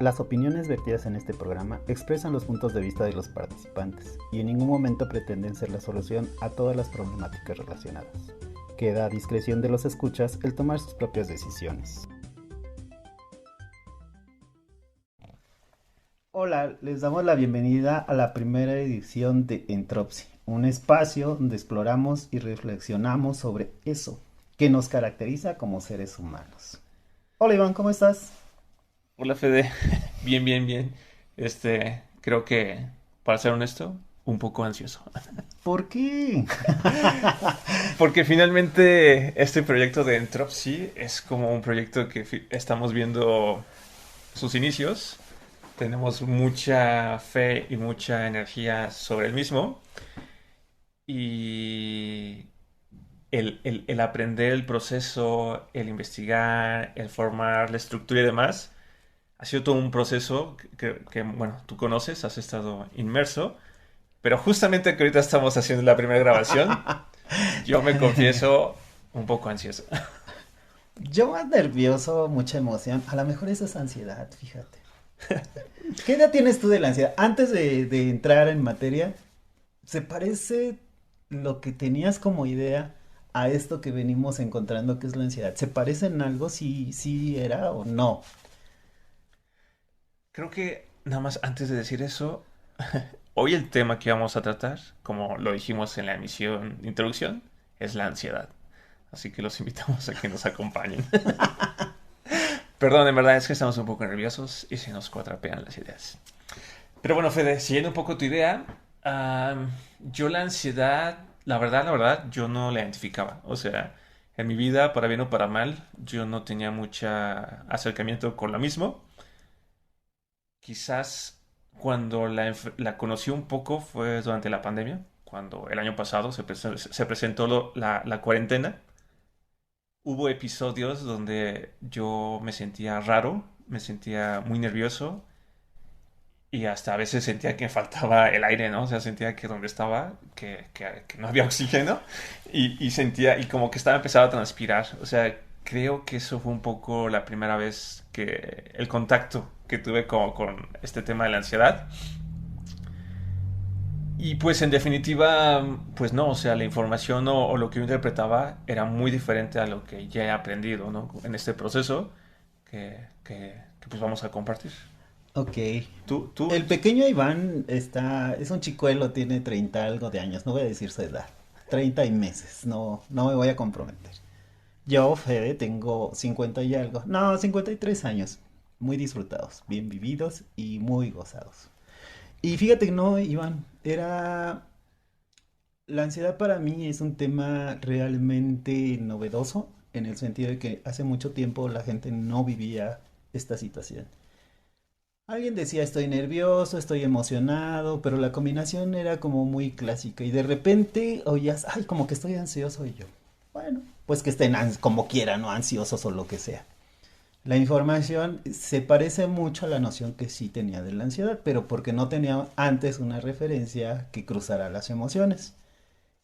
Las opiniones vertidas en este programa expresan los puntos de vista de los participantes y en ningún momento pretenden ser la solución a todas las problemáticas relacionadas. Queda a discreción de los escuchas el tomar sus propias decisiones. Hola, les damos la bienvenida a la primera edición de Entropy, un espacio donde exploramos y reflexionamos sobre eso que nos caracteriza como seres humanos. Hola Iván, ¿cómo estás? Hola Fede, bien, bien, bien. Creo que, para ser honesto, un poco ansioso. ¿Por qué? Porque finalmente este proyecto de Entropy es como un proyecto que estamos viendo sus inicios. Tenemos mucha fe y mucha energía sobre el mismo. Y el aprender el proceso, el investigar, el formar la estructura y demás, ha sido todo un proceso bueno, tú conoces, has estado inmerso, pero justamente que ahorita estamos haciendo la primera grabación, yo me confieso un poco ansioso. Yo más nervioso, mucha emoción. A lo mejor eso es ansiedad, fíjate. ¿Qué edad tienes tú de la ansiedad? Antes de entrar en materia, ¿se parece lo que tenías como idea a esto que venimos encontrando que es la ansiedad? ¿Se parece en algo si era o no? Creo que nada más antes de decir eso, hoy el tema que vamos a tratar, como lo dijimos en la emisión de introducción, es la ansiedad. Así que los invitamos a que nos acompañen. Perdón, en verdad es que estamos un poco nerviosos y se nos cuatrapean las ideas. Pero bueno, Fede, siguiendo un poco tu idea, yo la ansiedad, la verdad, yo no la identificaba. O sea, en mi vida, para bien o para mal, yo no tenía mucho acercamiento con lo mismo. Quizás cuando la conocí un poco fue durante la pandemia, cuando el año pasado se presentó la cuarentena. Hubo episodios donde yo me sentía raro, me sentía muy nervioso y hasta a veces sentía que me faltaba el aire, ¿no? O sea, sentía que donde estaba, que no había oxígeno y sentía, y como que estaba empezando a transpirar. O sea, creo que eso fue un poco la primera vez que el contacto que tuve con este tema de la ansiedad. Y pues en definitiva, pues no, o sea, la información o lo que yo interpretaba era muy diferente a lo que ya he aprendido, ¿no? En este proceso que pues vamos a compartir. Ok. Tú, El pequeño Iván es un chicuelo, tiene 30 algo de años, no voy a decir su edad. 30 y meses, no me voy a comprometer. Yo, Fede, tengo 50 y algo, no, 53 años, muy disfrutados, bien vividos y muy gozados. Y fíjate que no, Iván, la ansiedad para mí es un tema realmente novedoso en el sentido de que hace mucho tiempo la gente no vivía esta situación. Alguien decía estoy nervioso, estoy emocionado, pero la combinación era como muy clásica y de repente oías, ay, como que estoy ansioso y yo. Bueno, pues que estén como quieran, no ansiosos o lo que sea. La información se parece mucho a la noción que sí tenía de la ansiedad, pero porque no tenía antes una referencia que cruzara las emociones.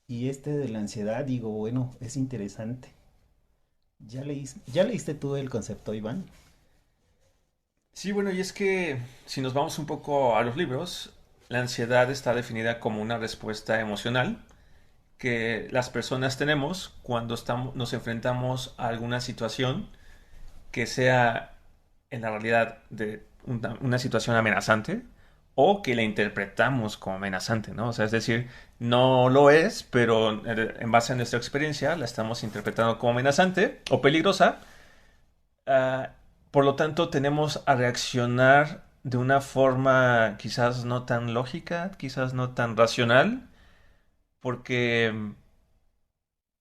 Y este de la ansiedad, digo, bueno, es interesante. ¿Ya leíste tú el concepto, Iván? sí, bueno, y es que si nos vamos un poco a los libros, la ansiedad está definida como una respuesta emocional que las personas tenemos cuando nos enfrentamos a alguna situación que sea en la realidad de una situación amenazante o que la interpretamos como amenazante, ¿no? O sea, es decir, no lo es, pero en base a nuestra experiencia la estamos interpretando como amenazante o peligrosa. Ah, por lo tanto, tenemos a reaccionar de una forma quizás no tan lógica, quizás no tan racional, porque,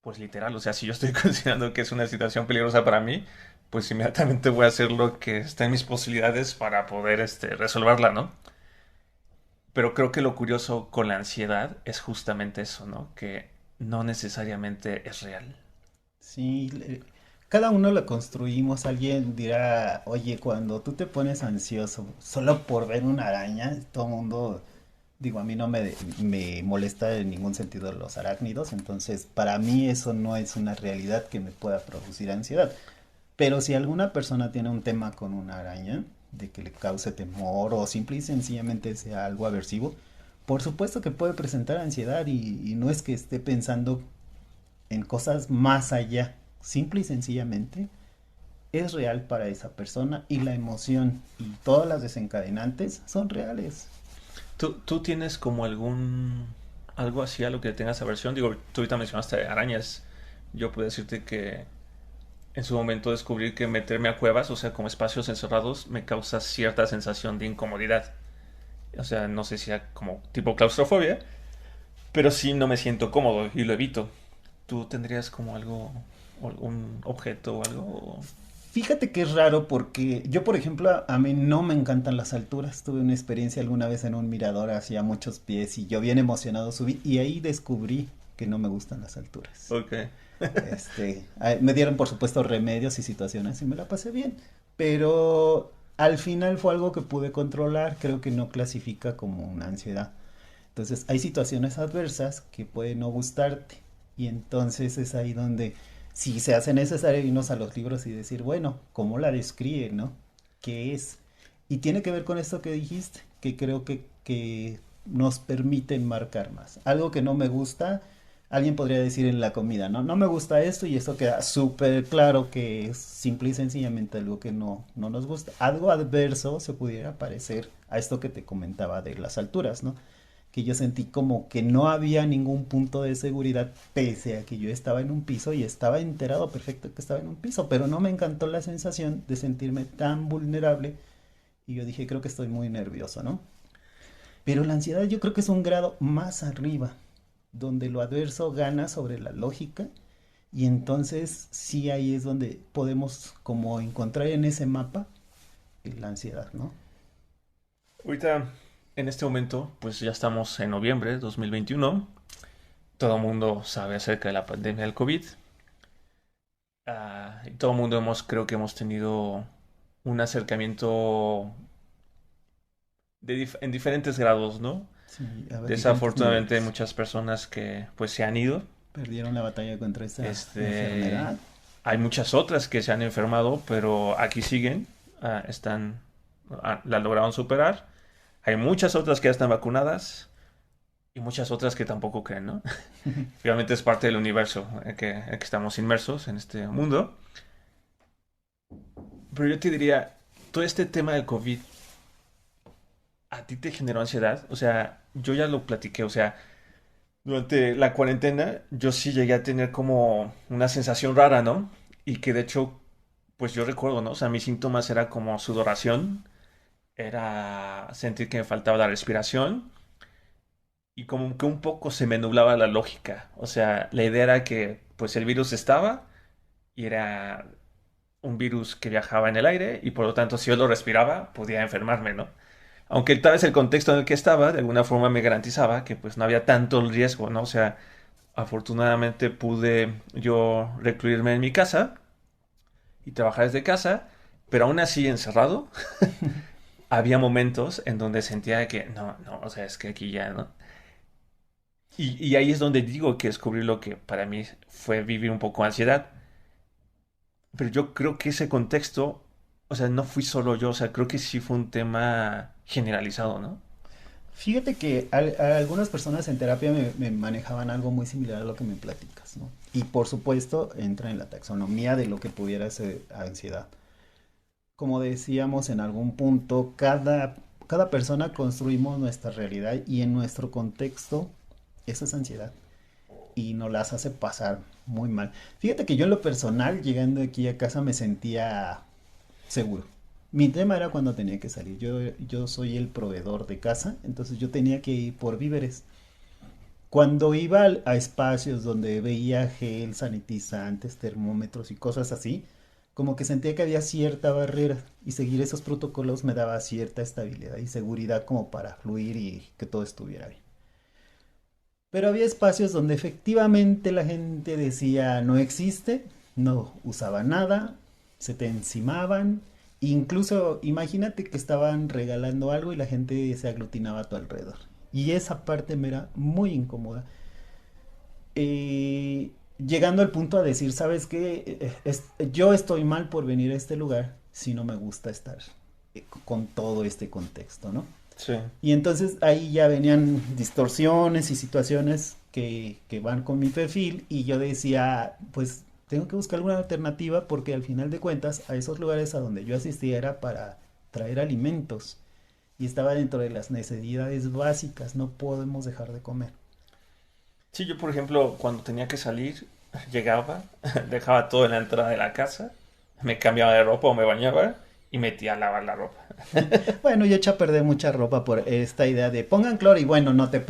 pues literal, o sea, si yo estoy considerando que es una situación peligrosa para mí, pues inmediatamente voy a hacer lo que está en mis posibilidades para poder resolverla, ¿no? Pero creo que lo curioso con la ansiedad es justamente eso, ¿no? Que no necesariamente es real. Sí, cada uno lo construimos. Alguien dirá, oye, cuando tú te pones ansioso solo por ver una araña, todo el mundo, digo, a mí no me molesta en ningún sentido los arácnidos, entonces para mí eso no es una realidad que me pueda producir ansiedad. Pero si alguna persona tiene un tema con una araña, de que le cause temor o simple y sencillamente sea algo aversivo, por supuesto que puede presentar ansiedad y no es que esté pensando en cosas más allá, simple y sencillamente es real para esa persona y la emoción y todas las desencadenantes son reales. ¿Tú tienes como algo así a lo que tengas aversión? Digo, tú ahorita mencionaste arañas. Yo puedo decirte que en su momento descubrí que meterme a cuevas, o sea, como espacios encerrados, me causa cierta sensación de incomodidad. O sea, no sé si sea como tipo claustrofobia, pero sí no me siento cómodo y lo evito. ¿Tú tendrías como algo, algún objeto o algo? Fíjate que es raro porque yo, por ejemplo, a mí no me encantan las alturas. Tuve una experiencia alguna vez en un mirador hacia muchos pies y yo bien emocionado subí y ahí descubrí que no me gustan las alturas. Ok. Me dieron por supuesto remedios y situaciones y me la pasé bien, pero al final fue algo que pude controlar, creo que no clasifica como una ansiedad. Entonces hay situaciones adversas que pueden no gustarte y entonces es ahí donde si se hace necesario irnos a los libros y decir, bueno, ¿cómo la describe, no? ¿Qué es? Y tiene que ver con esto que dijiste, que creo que nos permiten marcar más. Algo que no me gusta, alguien podría decir en la comida, ¿no? No me gusta esto y eso queda súper claro que es simple y sencillamente algo que no nos gusta. Algo adverso se pudiera parecer a esto que te comentaba de las alturas, ¿no? Que yo sentí como que no había ningún punto de seguridad pese a que yo estaba en un piso y estaba enterado perfecto que estaba en un piso, pero no me encantó la sensación de sentirme tan vulnerable y yo dije, creo que estoy muy nervioso, ¿no? Pero la ansiedad yo creo que es un grado más arriba, donde lo adverso gana sobre la lógica y entonces sí ahí es donde podemos como encontrar en ese mapa la ansiedad, ¿no? Ahorita, en este momento, pues ya estamos en noviembre de 2021. Todo el mundo sabe acerca de la pandemia del COVID. Y todo el mundo creo que hemos tenido un acercamiento en diferentes grados, ¿no? Sí, a diferentes Desafortunadamente hay niveles. muchas personas que pues se han ido. Perdieron la batalla contra esa Este, enfermedad. Hay muchas otras que se han enfermado, pero aquí siguen, la lograron superar. Hay muchas otras que ya están vacunadas y muchas otras que tampoco creen, ¿no? Finalmente es parte del universo en que estamos inmersos en este mundo. Pero yo te diría, todo este tema del COVID, ¿a ti te generó ansiedad? O sea, yo ya lo platiqué, o sea, durante la cuarentena yo sí llegué a tener como una sensación rara, ¿no? Y que de hecho, pues yo recuerdo, ¿no? O sea, mis síntomas era como sudoración, era sentir que me faltaba la respiración y como que un poco se me nublaba la lógica. O sea, la idea era que pues el virus estaba y era un virus que viajaba en el aire y por lo tanto si yo lo respiraba podía enfermarme, ¿no? Aunque tal vez el contexto en el que estaba de alguna forma me garantizaba que pues no había tanto riesgo, ¿no? O sea, afortunadamente pude yo recluirme en mi casa y trabajar desde casa, pero aún así encerrado, había momentos en donde sentía que no, o sea, es que aquí ya, ¿no? Y ahí es donde digo que descubrí lo que para mí fue vivir un poco ansiedad. Pero yo creo que ese contexto, o sea, no fui solo yo, o sea, creo que sí fue un tema generalizado, ¿no? Fíjate que algunas personas en terapia me manejaban algo muy similar a lo que me platicas, ¿no? Y por supuesto entra en la taxonomía de lo que pudiera ser ansiedad. Como decíamos en algún punto, cada persona construimos nuestra realidad y en nuestro contexto eso es ansiedad y nos las hace pasar muy mal. Fíjate que yo en lo personal, llegando aquí a casa, me sentía seguro. Mi tema era cuando tenía que salir. Yo soy el proveedor de casa, entonces yo tenía que ir por víveres. Cuando iba a espacios donde veía gel, sanitizantes, termómetros y cosas así, como que sentía que había cierta barrera y seguir esos protocolos me daba cierta estabilidad y seguridad como para fluir y que todo estuviera bien. Pero había espacios donde efectivamente la gente decía no existe, no usaba nada, se te encimaban, incluso imagínate que estaban regalando algo y la gente se aglutinaba a tu alrededor. Y esa parte me era muy incómoda. Llegando al punto a decir, ¿sabes qué? Yo estoy mal por venir a este lugar si no me gusta estar con todo este contexto, ¿no? Sí. Y entonces ahí ya venían distorsiones y situaciones que van con mi perfil y yo decía, pues tengo que buscar alguna alternativa porque al final de cuentas a esos lugares a donde yo asistía era para traer alimentos y estaba dentro de las necesidades básicas, no podemos dejar de comer. Sí, yo por ejemplo, cuando tenía que salir, llegaba, dejaba todo en la entrada de la casa, me cambiaba de ropa o me bañaba y metía a lavar la ropa. Bueno, yo eché a perder mucha ropa por esta idea de pongan cloro y bueno, no te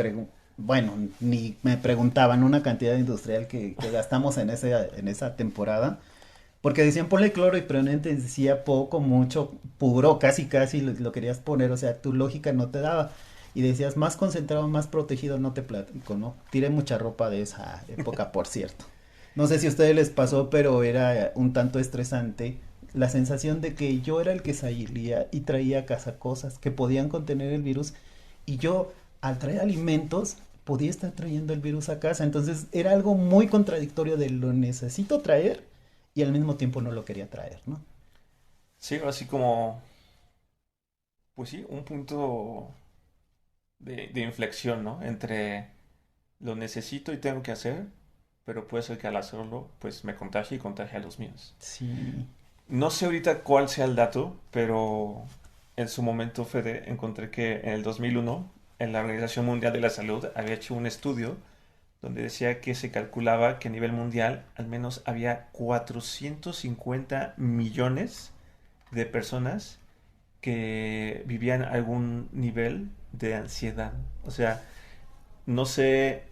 bueno, ni me preguntaban una cantidad industrial que gastamos en esa temporada. Porque decían ponle cloro y probablemente decía poco, mucho, puro, casi casi lo querías poner, o sea, tu lógica no te daba. Y decías más concentrado, más protegido, no te platico, ¿no? Tiré mucha ropa de esa época, por cierto. No sé si a ustedes les pasó, pero era un tanto estresante la sensación de que yo era el que salía y traía a casa cosas que podían contener el virus y yo al traer alimentos podía estar trayendo el virus a casa. Entonces era algo muy contradictorio de lo necesito traer y al mismo tiempo no lo quería traer, ¿no? Sí, así como, pues sí, un punto de inflexión, ¿no? Entre lo necesito y tengo que hacer, pero puede ser que al hacerlo, pues me contagie y contagie a los míos. Sí. No sé ahorita cuál sea el dato, pero en su momento, Fede, encontré que en el 2001, en la Organización Mundial de la Salud había hecho un estudio donde decía que se calculaba que a nivel mundial al menos había 450 millones de personas que vivían algún nivel de ansiedad. O sea, no sé.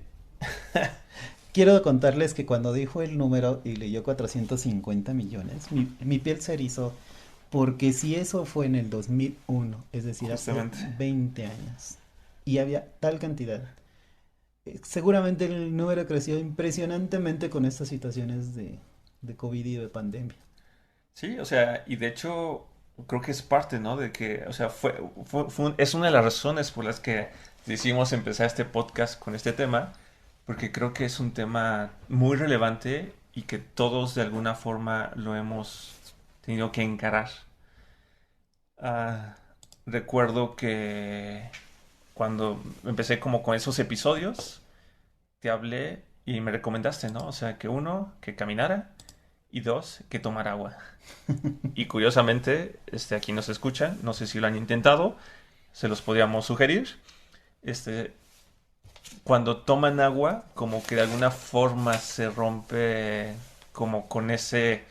Quiero contarles que cuando dijo el número y leyó 450 millones, mi piel se erizó porque si eso fue en el 2001, es decir, hace Justamente. 20 años, y había tal cantidad, seguramente el número creció impresionantemente con estas situaciones de COVID y de pandemia. Sí, o sea, y de hecho creo que es parte, ¿no? De que, o sea, es una de las razones por las que decidimos empezar este podcast con este tema, porque creo que es un tema muy relevante y que todos de alguna forma lo hemos tenido que encarar. Ah, recuerdo que cuando empecé como con esos episodios, te hablé y me recomendaste, ¿no? O sea, que uno, que caminara y dos, que tomara agua. Y curiosamente, aquí nos escuchan, no sé si lo han intentado, se los podríamos sugerir. Este, Cuando toman agua, como que de alguna forma se rompe como con ese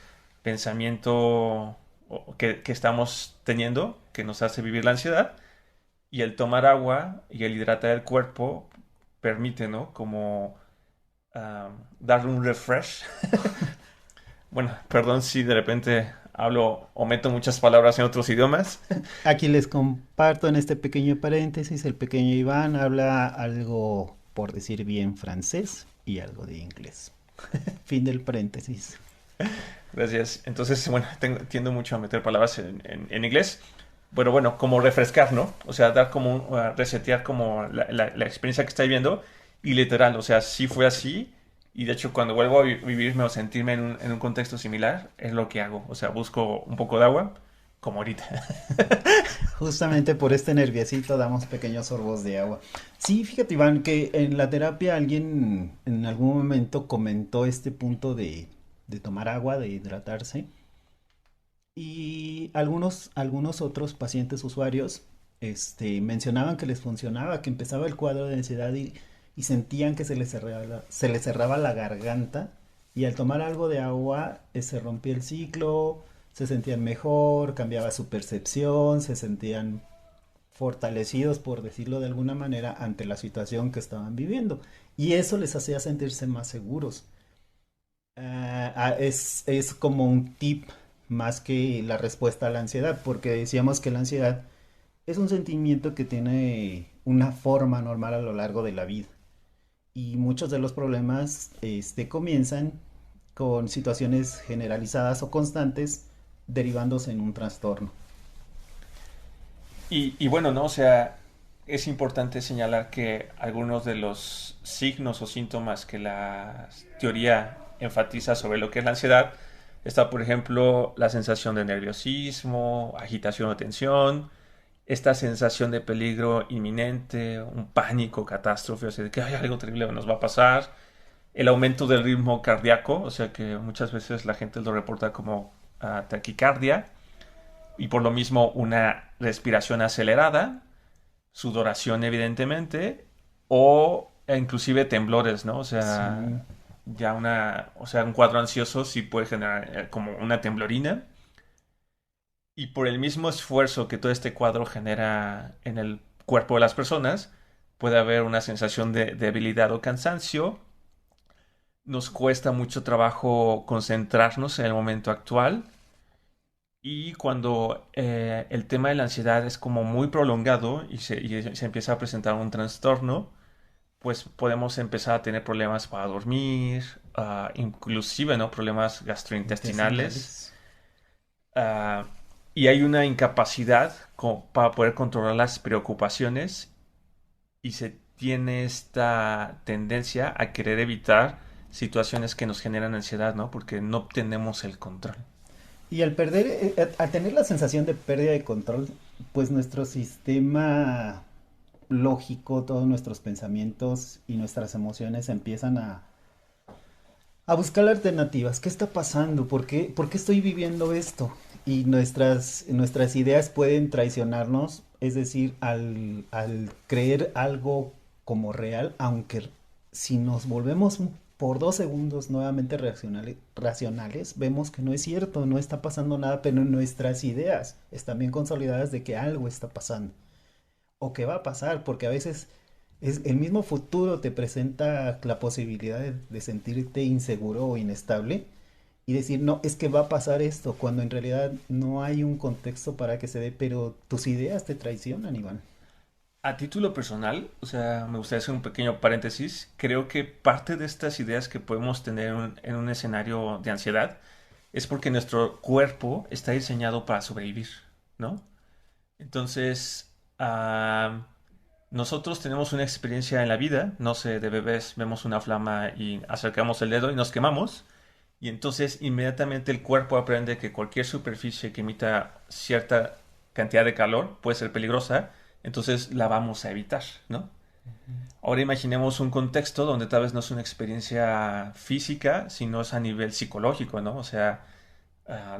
pensamiento que estamos teniendo, que nos hace vivir la ansiedad. Y el tomar agua y el hidratar el cuerpo permite, ¿no? Como darle un refresh. Bueno, perdón si de repente hablo o meto muchas palabras en otros idiomas. Aquí les comparto en este pequeño paréntesis, el pequeño Iván habla algo, por decir bien, francés y algo de inglés. Fin del paréntesis. Gracias. Entonces, bueno, tiendo mucho a meter palabras en inglés. Pero bueno, como refrescar, ¿no? O sea, dar como resetear como la experiencia que estáis viendo. Y literal, o sea, sí fue así. Y de hecho, cuando vuelvo a vivirme o sentirme en un contexto similar, es lo que hago. O sea, busco un poco de agua, como ahorita. Justamente por este nerviosito damos pequeños sorbos de agua. Sí, fíjate Iván, que en la terapia alguien en algún momento comentó este punto de tomar agua, de hidratarse. Y algunos otros pacientes usuarios mencionaban que les funcionaba, que empezaba el cuadro de ansiedad y sentían que se les cerraba la garganta y al tomar algo de agua se rompía el ciclo, se sentían mejor, cambiaba su percepción, se sentían fortalecidos, por decirlo de alguna manera, ante la situación que estaban viviendo. Y eso les hacía sentirse más seguros. Es como un tip más que la respuesta a la ansiedad, porque decíamos que la ansiedad es un sentimiento que tiene una forma normal a lo largo de la vida. Y muchos de los problemas comienzan con situaciones generalizadas o constantes derivándose en un trastorno. Y bueno, ¿no? O sea, es importante señalar que algunos de los signos o síntomas que la teoría enfatiza sobre lo que es la ansiedad Está, por ejemplo, la sensación de nerviosismo, agitación o tensión, esta sensación de peligro inminente, un pánico, catástrofe, o sea, de que hay algo terrible nos va a pasar, el aumento del ritmo cardíaco, o sea que muchas veces la gente lo reporta como taquicardia, y por lo mismo una respiración acelerada, sudoración evidentemente, o inclusive temblores, ¿no? O sea, Sí. o sea, un cuadro ansioso sí puede generar como una temblorina. Y por el mismo esfuerzo que todo este cuadro genera en el cuerpo de las personas, puede haber una sensación de debilidad o cansancio. Nos cuesta mucho trabajo concentrarnos en el momento actual. Y cuando el tema de la ansiedad es como muy prolongado y se empieza a presentar un trastorno, pues podemos empezar a tener problemas para dormir, inclusive, ¿no? Problemas gastrointestinales. Intestinales. ah, y hay una incapacidad para poder controlar las preocupaciones y se tiene esta tendencia a querer evitar situaciones que nos generan ansiedad, ¿no? Porque no tenemos el control. Y al perder, al tener la sensación de pérdida de control, pues nuestro sistema lógico, todos nuestros pensamientos y nuestras emociones empiezan a buscar alternativas. ¿Qué está pasando? Por qué estoy viviendo esto? Y nuestras ideas pueden traicionarnos, es decir, al creer algo como real, aunque si nos volvemos por 2 segundos nuevamente racionales, vemos que no es cierto, no está pasando nada, pero nuestras ideas están bien consolidadas de que algo está pasando o que va a pasar, porque a veces el mismo futuro te presenta la posibilidad de sentirte inseguro o inestable y decir, no, es que va a pasar esto, cuando en realidad no hay un contexto para que se dé, pero tus ideas te traicionan, Iván. A título personal, o sea, me gustaría hacer un pequeño paréntesis. Creo que parte de estas ideas que podemos tener en un escenario de ansiedad es porque nuestro cuerpo está diseñado para sobrevivir, ¿no? Entonces, nosotros tenemos una experiencia en la vida, no sé, de bebés vemos una flama y acercamos el dedo y nos quemamos, y entonces inmediatamente el cuerpo aprende que cualquier superficie que emita cierta cantidad de calor puede ser peligrosa, entonces la vamos a evitar, ¿no? Ahora imaginemos un contexto donde tal vez no es una experiencia física, sino es a nivel psicológico, ¿no? O sea,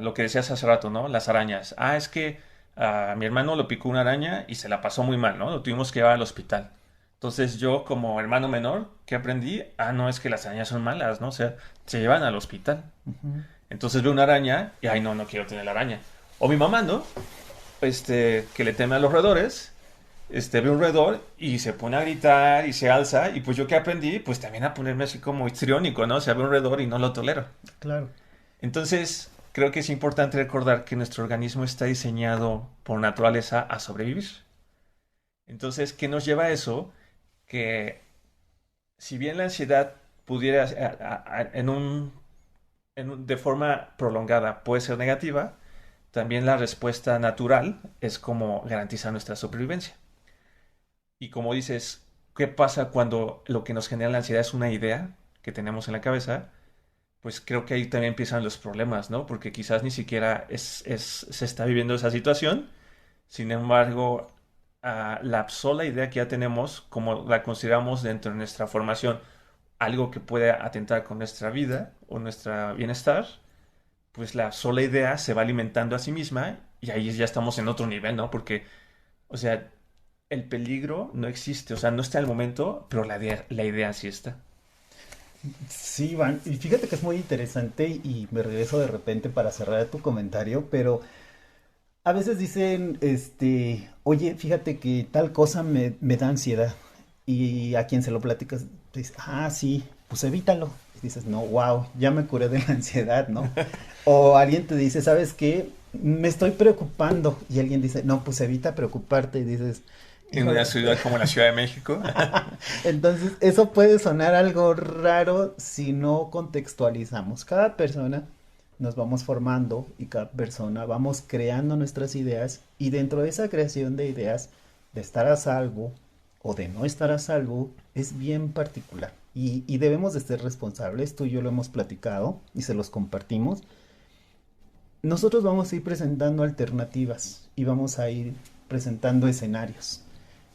lo que decías hace rato, ¿no? Las arañas. Es que a mi hermano lo picó una araña y se la pasó muy mal, ¿no? Lo tuvimos que llevar al hospital. Entonces yo como hermano menor, ¿qué aprendí? No, es que las arañas son malas, ¿no? O sea, se llevan al hospital. Ujú. Entonces veo una araña y, ay, no, no quiero tener la araña. O mi mamá, ¿no? Que le teme a los roedores, ve un roedor y se pone a gritar y se alza. Y pues yo que aprendí, pues también a ponerme así como histriónico, ¿no? O sea, ve un roedor y no lo tolero. Claro. Entonces, creo que es importante recordar que nuestro organismo está diseñado por naturaleza a sobrevivir. Entonces, ¿qué nos lleva a eso? Que si bien la ansiedad pudiera, de forma prolongada, puede ser negativa, también la respuesta natural es como garantizar nuestra supervivencia. Y como dices, ¿qué pasa cuando lo que nos genera la ansiedad es una idea que tenemos en la cabeza? Pues creo que ahí también empiezan los problemas, ¿no? Porque quizás ni siquiera se está viviendo esa situación. Sin embargo, la sola idea que ya tenemos, como la consideramos dentro de nuestra formación, algo que puede atentar con nuestra vida o nuestro bienestar, pues la sola idea se va alimentando a sí misma y ahí ya estamos en otro nivel, ¿no? Porque, o sea, el peligro no existe, o sea, no está en el momento, pero la idea sí está. Sí, Iván, y fíjate que es muy interesante y me regreso de repente para cerrar tu comentario, pero a veces dicen, oye, fíjate que tal cosa me da ansiedad. Y a quien se lo platicas, te dice, sí, pues evítalo. Y dices, no, wow, ya me curé de la ansiedad, ¿no? O alguien te dice, ¿sabes qué? Me estoy preocupando. Y alguien dice, no, pues evita preocuparte. Y dices, En una híjole. ciudad como la Ciudad de México. Entonces, eso puede sonar algo raro si no contextualizamos. Cada persona nos vamos formando y cada persona vamos creando nuestras ideas y dentro de esa creación de ideas, de estar a salvo o de no estar a salvo, es bien particular. Y debemos de ser responsables, tú y yo lo hemos platicado y se los compartimos. nosotros vamos a ir presentando alternativas y vamos a ir presentando escenarios.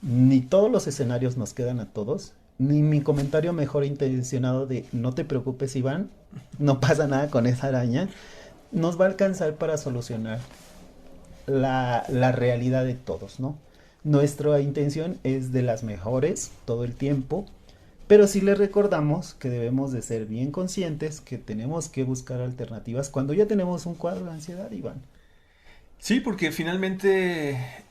Ni todos los escenarios nos quedan a todos, ni mi comentario mejor intencionado de no te preocupes, Iván, no pasa nada con esa araña, nos va a alcanzar para solucionar la realidad de todos, ¿no? Nuestra intención es de las mejores todo el tiempo, pero sí les recordamos que debemos de ser bien conscientes que tenemos que buscar alternativas cuando ya tenemos un cuadro de ansiedad, Iván. Sí, porque finalmente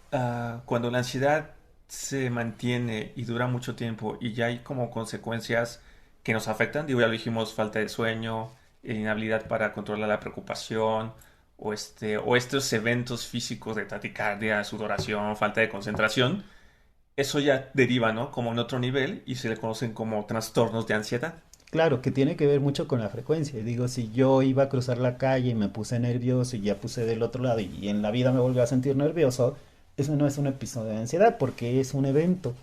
cuando la ansiedad se mantiene y dura mucho tiempo y ya hay como consecuencias que nos afectan, digo, ya lo dijimos, falta de sueño, inhabilidad para controlar la preocupación, o estos eventos físicos de taquicardia, sudoración, falta de concentración, eso ya deriva, ¿no? Como en otro nivel y se le conocen como trastornos de ansiedad. Claro, que tiene que ver mucho con la frecuencia. Digo, si yo iba a cruzar la calle y me puse nervioso y ya puse del otro lado y en la vida me volví a sentir nervioso, eso no es un episodio de ansiedad porque es un evento.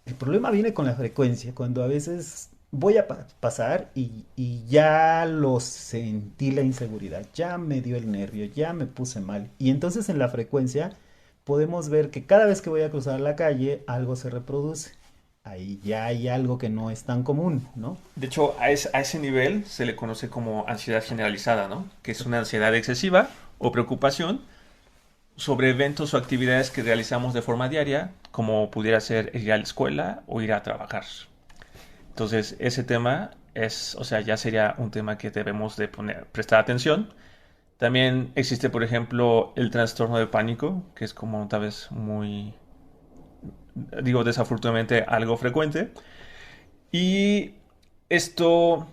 El problema viene con la frecuencia, cuando a veces voy a pasar y ya lo sentí la inseguridad, ya me dio el nervio, ya me puse mal. Y entonces en la frecuencia podemos ver que cada vez que voy a cruzar la calle algo se reproduce. Ahí ya hay algo que no es tan común, ¿no? De hecho, a ese nivel se le conoce como ansiedad generalizada, ¿no? Que es una ansiedad excesiva o preocupación sobre eventos o actividades que realizamos de forma diaria, como pudiera ser ir a la escuela o ir a trabajar. Entonces, ese tema es, o sea, ya sería un tema que debemos de prestar atención. También existe, por ejemplo, el trastorno de pánico, que es como tal vez muy, digo, desafortunadamente algo frecuente. Y esto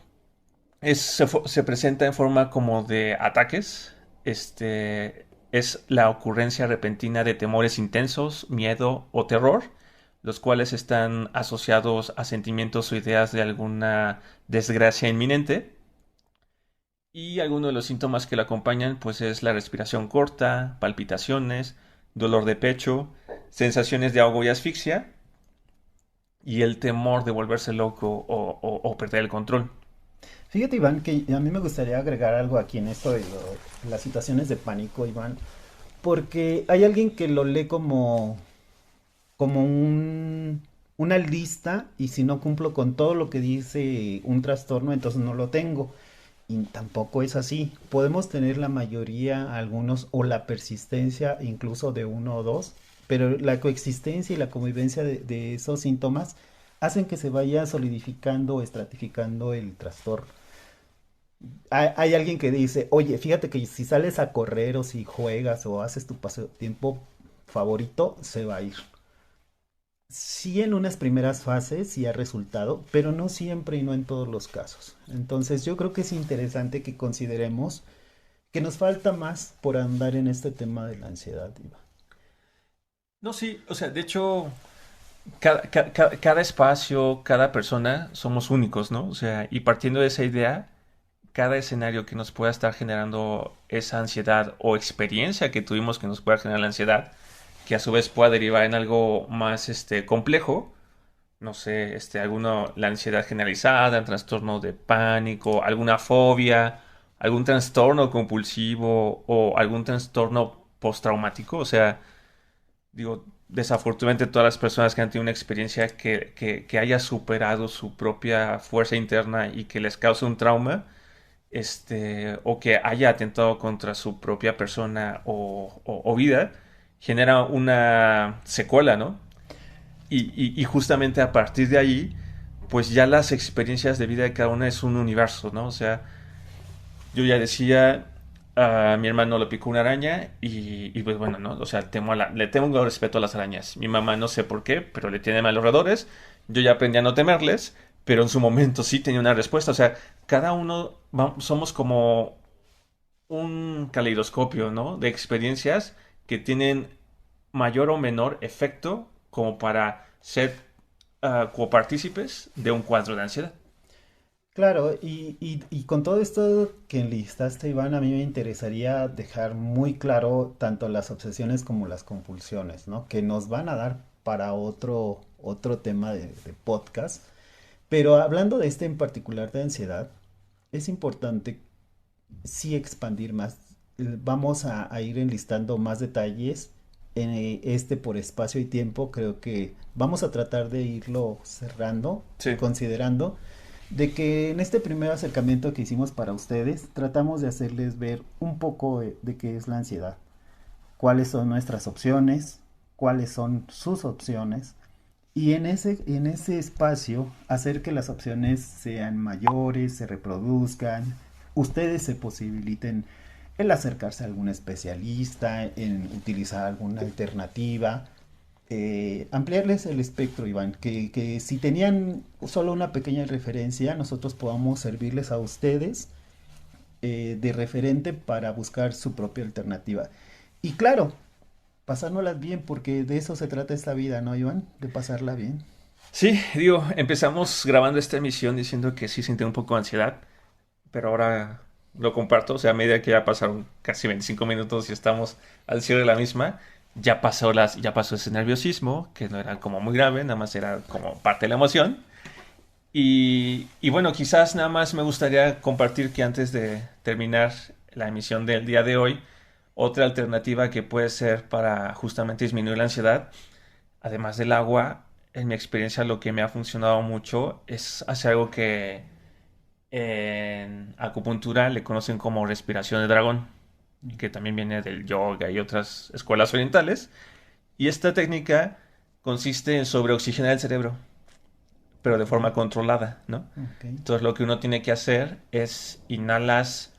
se presenta en forma como de ataques. Es la ocurrencia repentina de temores intensos, miedo o terror, los cuales están asociados a sentimientos o ideas de alguna desgracia inminente. Y algunos de los síntomas que la acompañan, pues es la respiración corta, palpitaciones, dolor de pecho, sensaciones de ahogo y asfixia, y el temor de volverse loco o perder el control. Fíjate, Iván, que a mí me gustaría agregar algo aquí en esto de las situaciones de pánico, Iván, porque hay alguien que lo lee como una lista y si no cumplo con todo lo que dice un trastorno, entonces no lo tengo. Y tampoco es así. Podemos tener la mayoría, algunos, o la persistencia incluso de uno o dos, pero la coexistencia y la convivencia de esos síntomas hacen que se vaya solidificando o estratificando el trastorno. Hay alguien que dice, oye, fíjate que si sales a correr o si juegas o haces tu pasatiempo favorito, se va a ir. Sí, en unas primeras fases sí ha resultado, pero no siempre y no en todos los casos. Entonces yo creo que es interesante que consideremos que nos falta más por andar en este tema de la ansiedad, Iva. No, sí, o sea, de hecho, cada espacio, cada persona somos únicos, ¿no? O sea, y partiendo de esa idea, cada escenario que nos pueda estar generando esa ansiedad o experiencia que tuvimos que nos pueda generar la ansiedad, que a su vez pueda derivar en algo más complejo, no sé, la ansiedad generalizada, el trastorno de pánico, alguna fobia, algún trastorno compulsivo o algún trastorno postraumático, o sea, digo, desafortunadamente todas las personas que han tenido una experiencia que haya superado su propia fuerza interna y que les cause un trauma, o que haya atentado contra su propia persona o vida, genera una secuela, ¿no? Y justamente a partir de ahí, pues ya las experiencias de vida de cada una es un universo, ¿no? O sea, yo ya decía, a mi hermano le picó una araña y pues bueno, ¿no? O sea, le tengo respeto a las arañas. Mi mamá no sé por qué, pero le tiene malos roedores. Yo ya aprendí a no temerles, pero en su momento sí tenía una respuesta. O sea, cada uno somos como un caleidoscopio, ¿no? De experiencias que tienen mayor o menor efecto como para ser copartícipes de un cuadro de ansiedad. Claro, y con todo esto que enlistaste, Iván, a mí me interesaría dejar muy claro tanto las obsesiones como las compulsiones, ¿no? Que nos van a dar para otro tema de podcast. Pero hablando de en particular de ansiedad, es importante sí expandir más vamos a ir enlistando más detalles. Por espacio y tiempo, creo que vamos a tratar de irlo cerrando, Sí, considerando de que en este primer acercamiento que hicimos para ustedes, tratamos de hacerles ver un poco de qué es la ansiedad, cuáles son nuestras opciones, cuáles son sus opciones, y en ese espacio hacer que las opciones sean mayores, se reproduzcan, ustedes se posibiliten el acercarse a algún especialista, en utilizar alguna alternativa, ampliarles el espectro, Iván, que si tenían solo una pequeña referencia, nosotros podamos servirles a ustedes de referente para buscar su propia alternativa. Y claro, pasárnoslas bien, porque de eso se trata esta vida, ¿no, Iván? De pasarla bien. sí, digo, empezamos grabando esta emisión diciendo que sí sentí un poco de ansiedad, pero ahora lo comparto, o sea, a medida que ya pasaron casi 25 minutos y estamos al cierre de la misma, ya pasó ese nerviosismo, que no era como muy grave, nada más era como parte de la emoción. Y bueno, quizás nada más me gustaría compartir que antes de terminar la emisión del día de hoy, otra alternativa que puede ser para justamente disminuir la ansiedad, además del agua, en mi experiencia lo que me ha funcionado mucho es hacer algo que en acupuntura le conocen como respiración de dragón, que también viene del yoga y otras escuelas orientales. Y esta técnica consiste en sobreoxigenar el cerebro, pero de Ok, forma controlada, ¿no? ok. Entonces lo que uno tiene que hacer es inhalas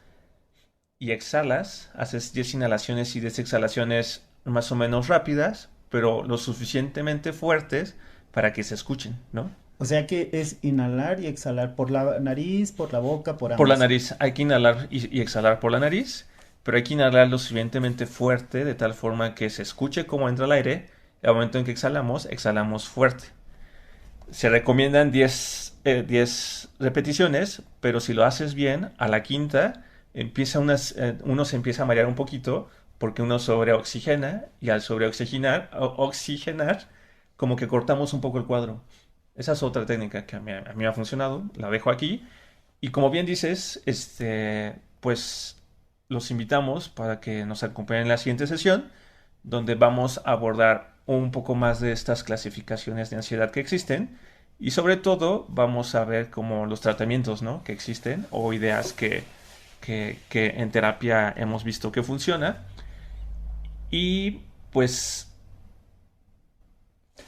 y exhalas, haces 10 inhalaciones y 10 exhalaciones más o menos rápidas, pero lo suficientemente fuertes para que se escuchen, ¿no? O sea que es inhalar y exhalar por la nariz, por la boca, por Por la ambas. nariz, hay que inhalar y exhalar por la nariz, pero hay que inhalar lo suficientemente fuerte de tal forma que se escuche cómo entra el aire. Y al momento en que exhalamos, exhalamos fuerte. Se recomiendan 10 repeticiones, pero si lo haces bien, a la quinta uno se empieza a marear un poquito porque uno sobreoxigena y al oxigenar, como que cortamos un poco el cuadro. Esa es otra técnica que a mí me ha funcionado, la dejo aquí. Y como bien dices, pues los invitamos para que nos acompañen en la siguiente sesión, donde vamos a abordar un poco más de estas clasificaciones de ansiedad que existen y sobre todo vamos a ver como los tratamientos, ¿no?, que existen o ideas que en terapia hemos visto que funciona. Y pues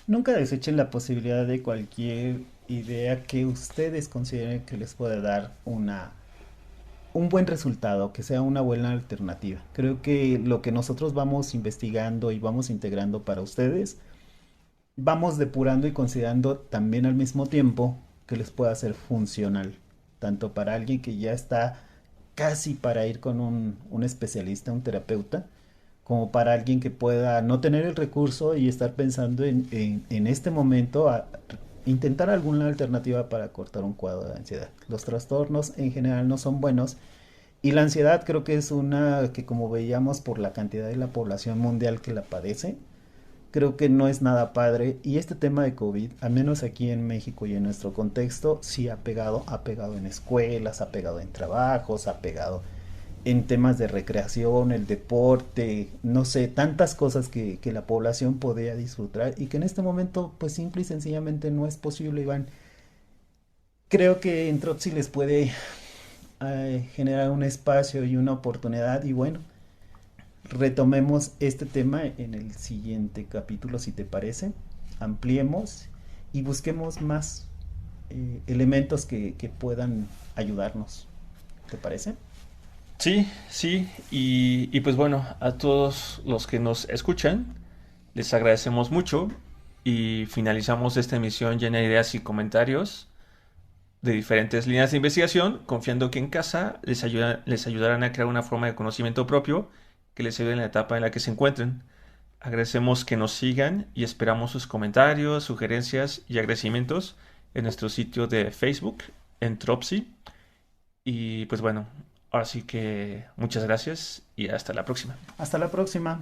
Nunca desechen la posibilidad de cualquier idea que ustedes consideren que les pueda dar un buen resultado, que sea una buena alternativa. Creo que lo que nosotros vamos investigando y vamos integrando para ustedes, vamos depurando y considerando también al mismo tiempo que les pueda ser funcional, tanto para alguien que ya está casi para ir con un especialista, un terapeuta, como para alguien que pueda no tener el recurso y estar pensando en este momento a intentar alguna alternativa para cortar un cuadro de ansiedad. Los trastornos en general no son buenos y la ansiedad creo que es una que, como veíamos por la cantidad de la población mundial que la padece, creo que no es nada padre. Y este tema de COVID, al menos aquí en México y en nuestro contexto, sí ha pegado en escuelas, ha pegado en trabajos, ha pegado en temas de recreación, el deporte, no sé, tantas cosas que la población podría disfrutar y que en este momento pues simple y sencillamente no es posible, Iván. Creo que en Tropsy les puede generar un espacio y una oportunidad y bueno, retomemos este tema en el siguiente capítulo si te parece, ampliemos y busquemos más elementos que puedan ayudarnos, ¿te parece? sí, sí, y pues bueno, a todos los que nos escuchan, les agradecemos mucho y finalizamos esta emisión llena de ideas y comentarios de diferentes líneas de investigación, confiando que en casa les ayudarán a crear una forma de conocimiento propio que les ayude en la etapa en la que se encuentren. Agradecemos que nos sigan y esperamos sus comentarios, sugerencias y agradecimientos en nuestro sitio de Facebook, en Tropsy. Y pues bueno, ahora sí que muchas gracias y hasta la próxima. Hasta la próxima.